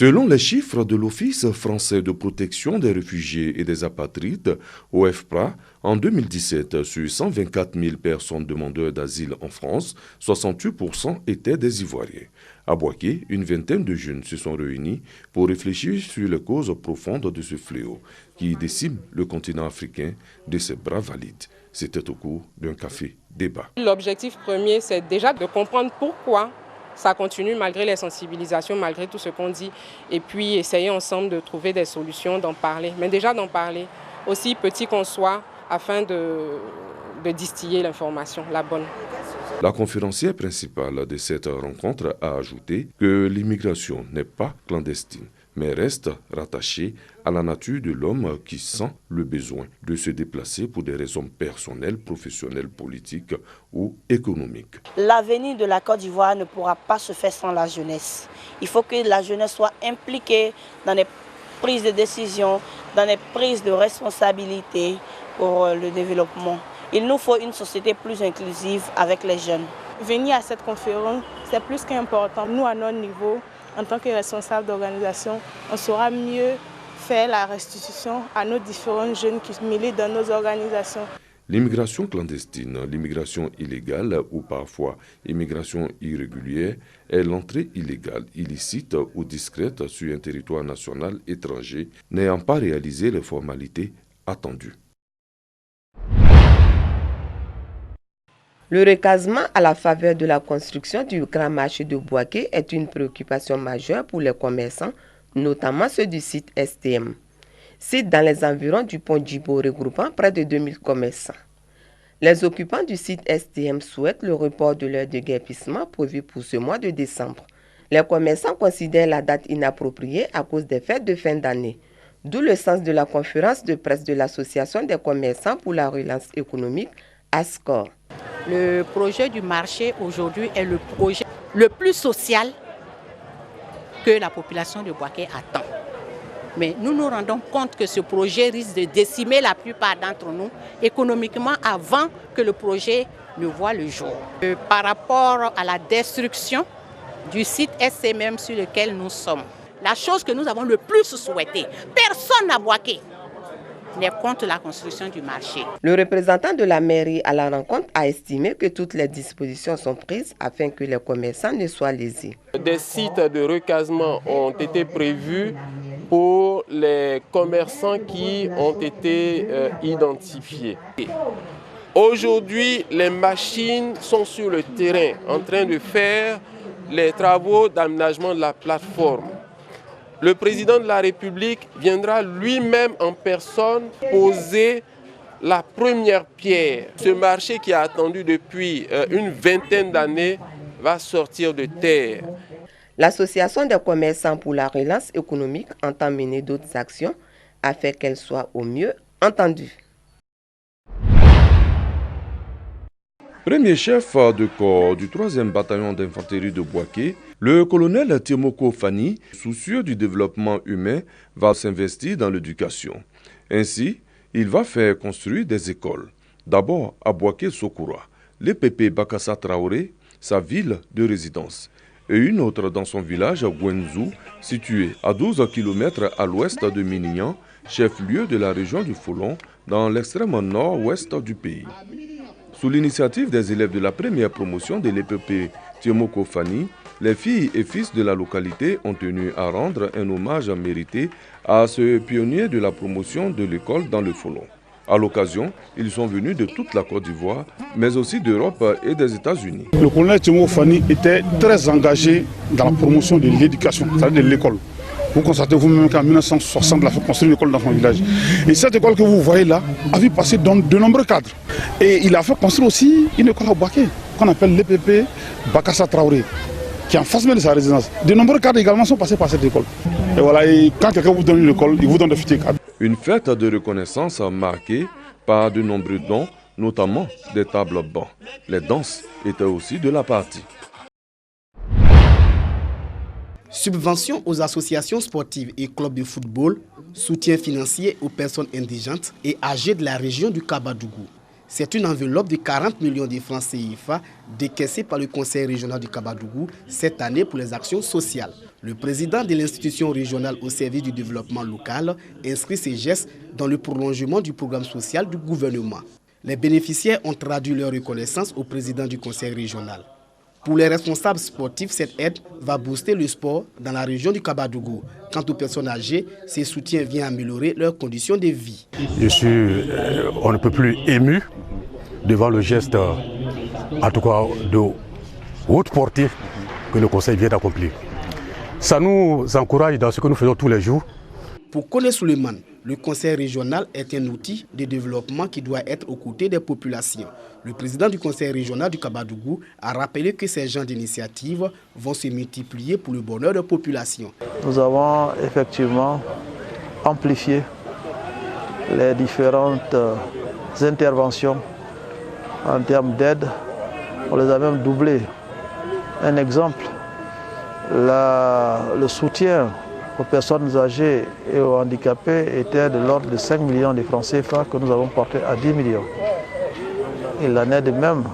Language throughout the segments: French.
Selon les chiffres de l'Office français de protection des réfugiés et des apatrides, OFPRA, en 2017, sur 124 000 personnes demandeurs d'asile en France, 68% étaient des Ivoiriens. À Bouaké, une vingtaine de jeunes se sont réunis pour réfléchir sur les causes profondes de ce fléau qui décime le continent africain de ses bras valides. C'était au cours d'un café débat. L'objectif premier, c'est déjà de comprendre pourquoi ça continue malgré les sensibilisations, malgré tout ce qu'on dit, et puis essayer ensemble de trouver des solutions, d'en parler. Mais déjà d'en parler, aussi petit qu'on soit, afin de distiller l'information, la bonne. La conférencière principale de cette rencontre a ajouté que l'immigration n'est pas clandestine, mais reste rattachée à la nature de l'homme qui sent le besoin de se déplacer pour des raisons personnelles, professionnelles, politiques ou économiques. L'avenir de la Côte d'Ivoire ne pourra pas se faire sans la jeunesse. Il faut que la jeunesse soit impliquée dans les prises de décision, dans les prises de responsabilité pour le développement. Il nous faut une société plus inclusive avec les jeunes. Venir à cette conférence, c'est plus qu'important. Nous, à notre niveau, en tant que responsables d'organisation, on saura mieux faire la restitution à nos différents jeunes qui militent dans nos organisations. L'immigration clandestine, l'immigration illégale ou parfois immigration irrégulière est l'entrée illégale, illicite ou discrète sur un territoire national étranger n'ayant pas réalisé les formalités attendues. Le recasement à la faveur de la construction du grand marché de Bouaké est une préoccupation majeure pour les commerçants, notamment ceux du site STM. Site dans les environs du pont Djibo regroupant près de 2000 commerçants. Les occupants du site STM souhaitent le report de leur déguerpissement prévu pour ce mois de décembre. Les commerçants considèrent la date inappropriée à cause des fêtes de fin d'année. D'où le sens de la conférence de presse de l'Association des commerçants pour la relance économique, ASCOR. Le projet du marché aujourd'hui est le projet le plus social que la population de Bouaké attend. Mais nous nous rendons compte que ce projet risque de décimer la plupart d'entre nous économiquement avant que le projet ne voie le jour. Par rapport à la destruction du site SMM sur lequel nous sommes, la chose que nous avons le plus souhaité, personne à Bouaké n'est contre la construction du marché. Le représentant de la mairie à la rencontre a estimé que toutes les dispositions sont prises afin que les commerçants ne soient lésés. Des sites de recasement ont été prévus pour les commerçants qui ont été identifiés. Aujourd'hui, les machines sont sur le terrain en train de faire les travaux d'aménagement de la plateforme. Le président de la République viendra lui-même en personne poser la première pierre. Ce marché qui a attendu depuis une vingtaine d'années va sortir de terre. L'Association des commerçants pour la relance économique entend mener d'autres actions afin qu'elles soient au mieux entendues. Premier chef de corps du 3e bataillon d'infanterie de Bouaké, le colonel Tiemoko Fani, soucieux du développement humain, va s'investir dans l'éducation. Ainsi, il va faire construire des écoles. D'abord à Bouaké-Sokoura, l'EPP Bakassa Traoré, sa ville de résidence, et une autre dans son village Gwenzu, situé à 12 km à l'ouest de Minignan, chef-lieu de la région du Folon, dans l'extrême nord-ouest du pays. Sous l'initiative des élèves de la première promotion de l'EPP Tiemoko Fani, les filles et fils de la localité ont tenu à rendre un hommage mérité à ce pionnier de la promotion de l'école dans le Folon. À l'occasion, ils sont venus de toute la Côte d'Ivoire, mais aussi d'Europe et des États-Unis. Le colonel Tiemoko Fani était très engagé dans la promotion de l'éducation, c'est-à-dire de l'école. Vous constatez vous-même qu'en 1960, il a fait construire une école dans son village. Et cette école que vous voyez là a vu passer dans de nombreux cadres. Et il a fait construire aussi une école à Bouaké, qu'on appelle l'EPP Bakassa Traoré, qui est en face même de sa résidence. De nombreux cadres également sont passés par cette école. Et voilà, et quand quelqu'un vous donne une école, il vous donne de futurs cadres. Une fête de reconnaissance marquée par de nombreux dons, notamment des tables bancs. Les danses étaient aussi de la partie. Subventions aux associations sportives et clubs de football, soutien financier aux personnes indigentes et âgées de la région du Kabadougou. C'est une enveloppe de 40 millions de francs CFA décaissée par le Conseil régional du Kabadougou cette année pour les actions sociales. Le président de l'institution régionale au service du développement local inscrit ces gestes dans le prolongement du programme social du gouvernement. Les bénéficiaires ont traduit leur reconnaissance au président du conseil régional. Pour les responsables sportifs, cette aide va booster le sport dans la région du Kabadougou. Quant aux personnes âgées, ces soutiens viennent améliorer leurs conditions de vie. Je suis, on ne peut plus ému devant le geste, en tout cas de haute portée, que le conseil vient d'accomplir. Ça nous encourage dans ce que nous faisons tous les jours. Pour Kone Suleiman, le conseil régional est un outil de développement qui doit être aux côtés des populations. Le président du conseil régional du Kabadougou a rappelé que ces genres d'initiatives vont se multiplier pour le bonheur des populations. Nous avons effectivement amplifié les différentes interventions en termes d'aide. On les a même doublées. Un exemple, le soutien aux personnes âgées et aux handicapés était de l'ordre de 5 millions de francs CFA que nous avons porté à 10 millions. Et l'année de même,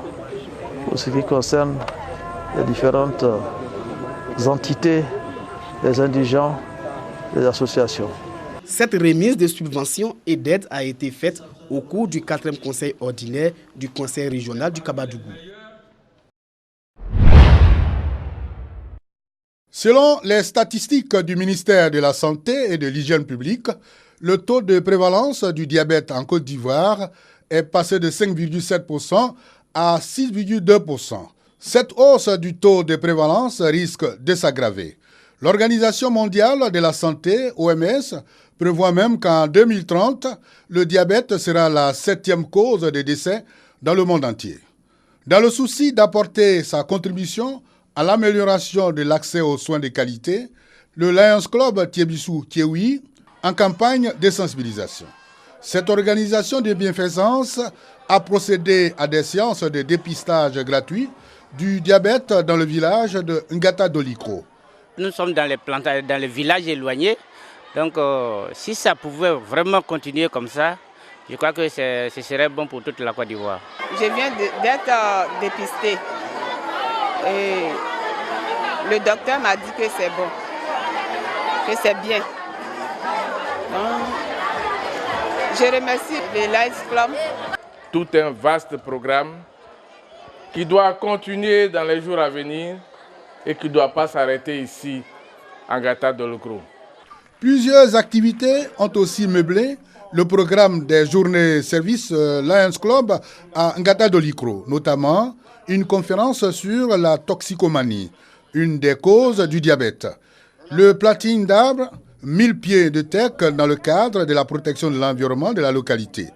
pour ce qui concerne les différentes entités, les indigents, les associations. Cette remise de subventions et d'aides a été faite au cours du 4e conseil ordinaire du conseil régional du Kabadougou. Selon les statistiques du ministère de la Santé et de l'Hygiène publique, le taux de prévalence du diabète en Côte d'Ivoire est passé de 5,7% à 6,2%. Cette hausse du taux de prévalence risque de s'aggraver. L'Organisation mondiale de la santé, OMS, prévoit même qu'en 2030, le diabète sera la 7e cause de décès dans le monde entier. Dans le souci d'apporter sa contribution à l'amélioration de l'accès aux soins de qualité, le Lions Club Tiebissou Kiewi en campagne de sensibilisation. Cette organisation de bienfaisance a procédé à des séances de dépistage gratuit du diabète dans le village de Ngata Dolikro. Nous sommes dans les villages éloignés, donc si ça pouvait vraiment continuer comme ça, je crois que ce serait bon pour toute la Côte d'Ivoire. Je viens d'être dépistée. Et le docteur m'a dit que c'est bon, que c'est bien. Donc, je remercie les Lions Club. Tout un vaste programme qui doit continuer dans les jours à venir et qui ne doit pas s'arrêter ici, en Ngata Dolikro. Plusieurs activités ont aussi meublé le programme des journées service Lions Club à Ngata Dolikro, notamment une conférence sur la toxicomanie, une des causes du diabète. Le planting d'arbres, 1000 pieds de teck dans le cadre de la protection de l'environnement de la localité.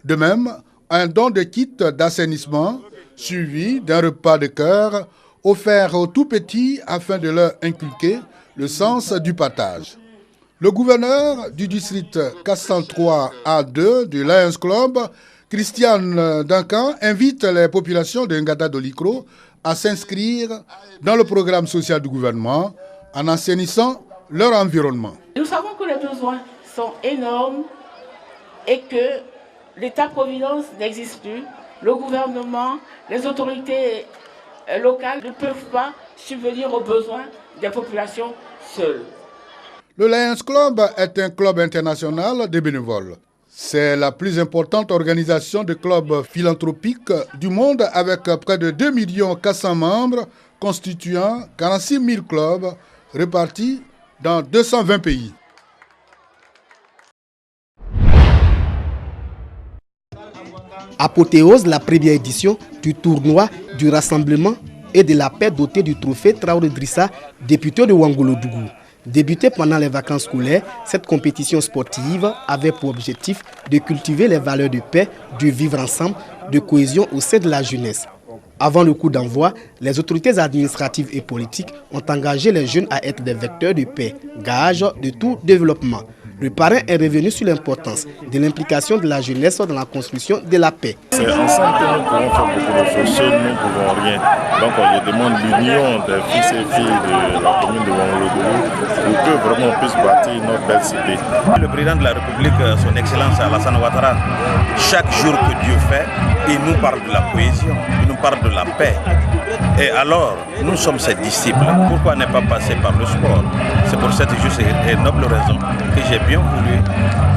De même, un don de kits d'assainissement suivi d'un repas de cœur offert aux tout-petits afin de leur inculquer le sens du partage. Le gouverneur du district 403A2 du Lions Club, Christian Duncan, invite les populations de Ngata Dolikro à s'inscrire dans le programme social du gouvernement en assainissant leur environnement. Nous savons que les besoins sont énormes et que l'État-providence n'existe plus. Le gouvernement, les autorités locales ne peuvent pas subvenir aux besoins des populations seules. Le Lions Club est un club international de bénévoles. C'est la plus importante organisation de clubs philanthropiques du monde avec près de 2 400 000 membres constituant 46 000 clubs répartis dans 220 pays. Apothéose la première édition du tournoi du rassemblement et de la paix doté du trophée Traoré Drissa, député de Ouangolodougou. Débutée pendant les vacances scolaires, cette compétition sportive avait pour objectif de cultiver les valeurs de paix, de vivre ensemble, de cohésion au sein de la jeunesse. Avant le coup d'envoi, les autorités administratives et politiques ont engagé les jeunes à être des vecteurs de paix, gage de tout développement. Le parrain est revenu sur l'importance de l'implication de la jeunesse dans la construction de la paix. C'est ensemble que nous pouvons faire beaucoup de choses, seuls nous ne pouvons rien. Donc je demande l'union des fils et filles de la commune de Ouagadougou pour que vraiment on puisse bâtir notre belle cité. Le président de la République, son Excellence Alassane Ouattara, chaque jour que Dieu fait, il nous parle de la cohésion, il nous parle de la paix. Et alors, nous sommes ses disciples. Pourquoi ne pas passer par le sport? C'est pour cette juste et noble raison que j'ai bien voulu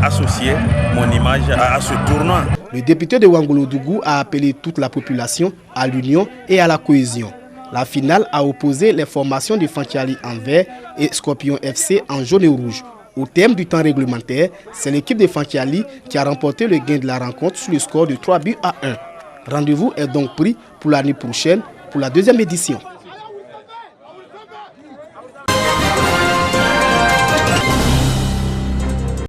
associer mon image à ce tournoi. Le député de Ouagadougou a appelé toute la population à l'union et à la cohésion. La finale a opposé les formations de Fantiali en vert et Scorpion FC en jaune et rouge. Au terme du temps réglementaire, c'est l'équipe de Fantiali qui a remporté le gain de la rencontre sur le score de 3 buts à 1. Rendez-vous est donc pris pour l'année prochaine pour la deuxième édition.